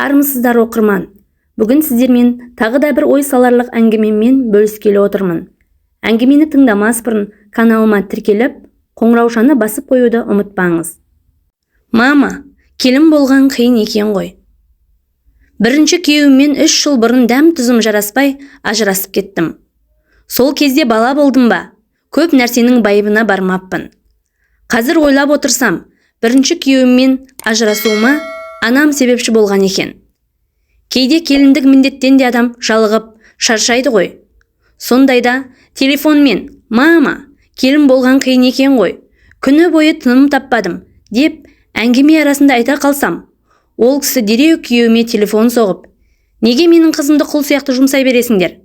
Армысыздар оқырман. Бүгін сіздермен тағы да бір ой саларлық әңгімемен бөліскелі отырмын. Әңгімені тыңдамас бұрын каналыма тіркеліп, қоңыраушаны басып қоюды ұмытпаңыз. Мама, келін болған қиын екен ғой. Бірінші күйеуіммен 3 жыл бұрын дәм-тұзым жараспай ажырасып кеттім. Сол кезде бала болдым ба? Көп нәрсенің байыбына бармаппын. Қазір ойлап отырсам, бірінші күйеуіммен ажырасуыма анам себепші болған екен. Кейде келіндік міндеттен де адам жалығып, шаршайды ғой. Сондайда телефонмен «Мама, келін болған қиын екен ғой. Күні бойы тыным таппадым» деп әңгіме арасында айта қалсам, ол кісі дереу күйеуіме телефон соғып, «Неге менің қызымды құл сияқты жұмсай бересіңдер?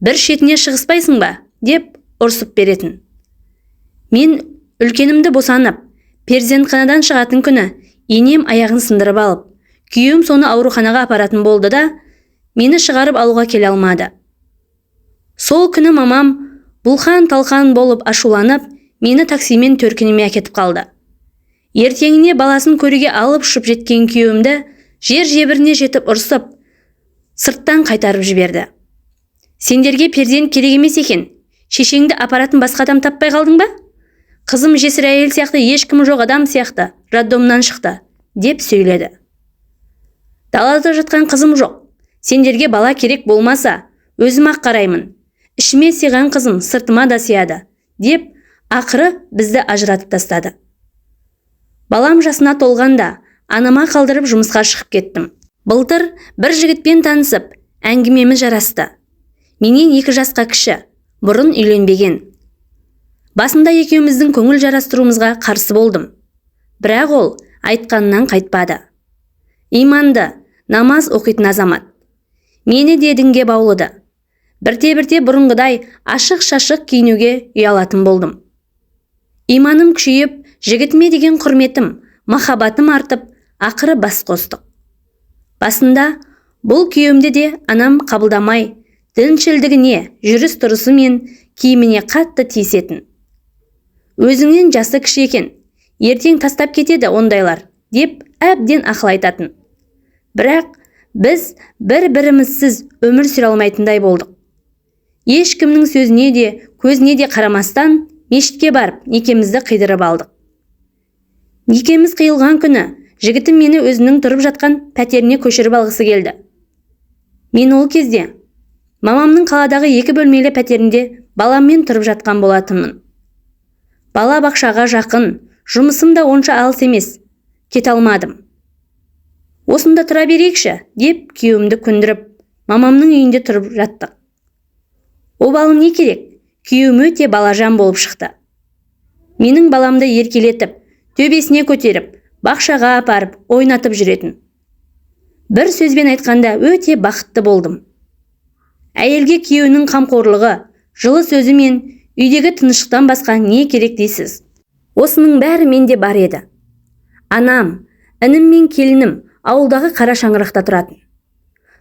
Бір шетіне шығыспайсың ба?» деп ұрсып беретін. Мен үлкенімді босанып, перзентханадан шығатын күні енем аяғын сындырып алып, күйеуім соны ауруханаға апаратын болды да, мені шығарып алуға келе алмады. Сол күні мамам бұлқан-талқан болып ашуланып, мені таксимен төркініме әкетіп қалды. Ертеңіне баласын көруге алып ұшып жеткен күйеуімді жер-жебіріне жетіп ұрсып, сырттан қайтарып жіберді. «Сендерге перзент керек емес екен. Шешеңді апаратын басқа адам таппай қалдың ба? Қызым жесір әйел сияқты, ешкім жоқ адам сияқты роддомнан шықты» деп сөйледі. «Далада жатқан қызым жоқ. Сендерге бала керек болмаса, өзім-ақ қараймын. Ішіме сыйған қызым сыртыма да сыяды» деп ақыры бізді ажыратып тастады. Балам жасына толғанда анама қалдырып жұмысқа шығып кеттім. Былтыр бір жігітпен танысып, әңгімеміз жарасты. Менен 2 жасқа кіші, бұрын үйленбеген. Басында екеуміздің көңіл жарастыруымызға қарсы болдым. Бірақ ол айтқанынан қайтпады. Иманды, намаз оқитын азамат. Мені де дінге баулыды. Бірте-бірте бұрынғыдай ашық-шашық киінуге ұялатын болдым. Иманым күшейіп, жігітіме деген құрметім, махаббатым артып, ақыры бас қостық. Басында бұл күйеуімді де анам қабылдамай, діншілдігіне, жүріс-тұрысы мен киіміне қатты тиісетін. «Өзіңнен жасы кіші екен, ертең тастап кетеді ондайлар» деп әбден ақыл айтатын. Бірақ біз бір-бірімізсіз өмір сүре алмайтындай болдық. Ешкімнің сөзіне де, көзіне де қарамастан мешітке барып, некемізді қидырып алдық. Некеміз қиылған күні жігітім мені өзінің тұрып жатқан пәтеріне көшіріп алғысы келді. Мен ол кезде мамамның қаладағы 2 бөлмелі пәтерінде баламмен тұрып жатқан болатынмын. Бала бақшаға жақын, жұмысым да онша алыс емес, кете алмадым. «Осында тұра берейікші» деп күйеуімді көндіріп, мамамның үйінде тұрып жаттық. Обалы не керек? Күйеуім өте балажан болып шықты. Менің баламды еркелетіп, төбесіне көтеріп, бақшаға апарып, ойнатып жүретін. Бір сөзбен айтқанда өте бақытты болдым. Әйелге күйеуінің қамқорлығы, жылы сөзі мен үйдегі тыныштықтан басқа не керек дейсіз? Осының бәрі менде бар еді. Анам, інім мен келінім ауылдағы қара шаңырақта тұратын.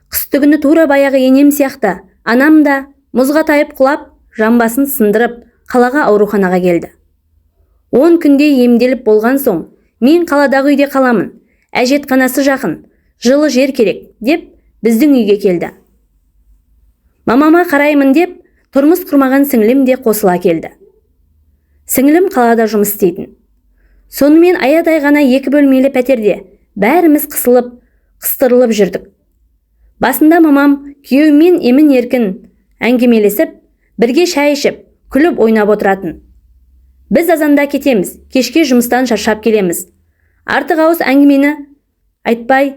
Қыстыгүні тура баяғы енем сияқты анам да мұзға тайып құлап, жамбасын сындырып, қалаға ауруханаға келді. 10 күнде емделіп болған соң, мен қаладағы үйде қаламын, әжетханасы жақын, жылы жер керек деп біздің үйге келді. Мамама қараймын деп, тұрмыс құрмаған сіңілім де қосыла келді. Сіңілім қалада жұмыс істейтін. Сонымен аядай ғана 2 бөлмелі пәтерде бәріміз қыстырылып жүрдік. Басында мамам күйеуімен емін-еркін әңгімелесіп, бірге шай ішіп, күліп ойнап отыратын. Біз азанда кетеміз, кешке жұмыстан шаршап келеміз. Артық ауыз әңгімені айтпай,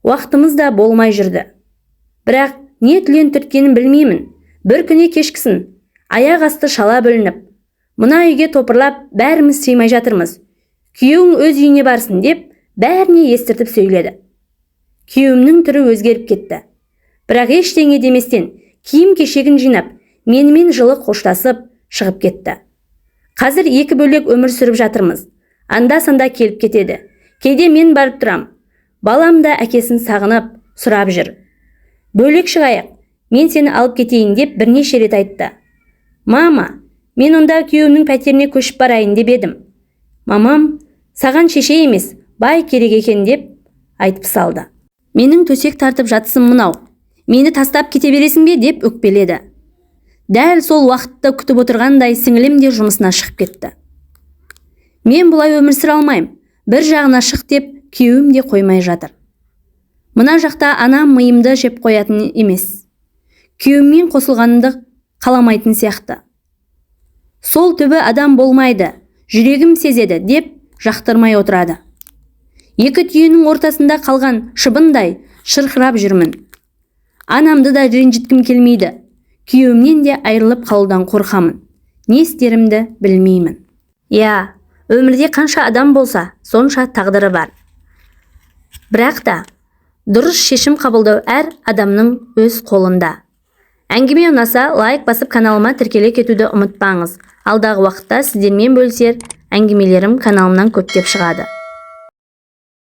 уақытымыз да болмай жүрді. Бірақ не түлен түрткенін білмеймін. Бір күні кешкісін аяқ асты шала бөлініп, мына үйге топырлап бәріміз сыймай жатырмыз. Күйеуің өз үйіне барсын деп бәріне естіртіп сөйледі. Күйеуімнің түрі өзгеріп кетті. Бірақ ештеңе деместен киім кешегін жинап, менімен жылы қоштасып шығып кетті. Қазір 2 бөлек өмір сүріп жатырмыз. Анда-санда келіп кетеді. Кейде мен барып тұрам. Балам да әкесін сағынып, сұрап жүр. «Бөлек шығайық, мен сені алып кетейін» деп бірнеше рет айтты. «Мама, мен онда күйеуімнің пәтеріне көшіп барайын деп едім. Мамам, саған шеше емес, бай керек екен» деп айтып салды. Менің төсек тартып жатсым мынау. Мені тастап кете бересің бе деп өкпеледі. Дәл сол уақытта күтіп отырғандай сіңілім де жұмысына шығып кетті. Мен бұлай өмір сүре алмайым. Бір жағына шық деп күйеуім де қоймай жатыр. Мына жақта анам миымды жеп қоятын емес. Күйеуіммен қосылғанымды қаламайтын сияқты. Сол түбі адам болмайды, жүрегім сезеді деп жақтырмай отырады. Екі түйенің ортасында қалған шыбындай шырқырап жүрмін. Анамды да ренжіткім келмейді. Күйеуімнен де айырылып қалудан қорқамын. Не істерімді білмеймін. Я, өмірде қанша адам болса, сонша тағдыры бар. Бірақ та дұрыс шешім қабылдау әр адамның өз қолында. Әңгіме ұнаса, лайк басып каналыма тіркеле кетуді ұмытпаңыз. Алдағы уақытта сіздермен бөлісер әңгімелерім каналымнан көптеп шығады.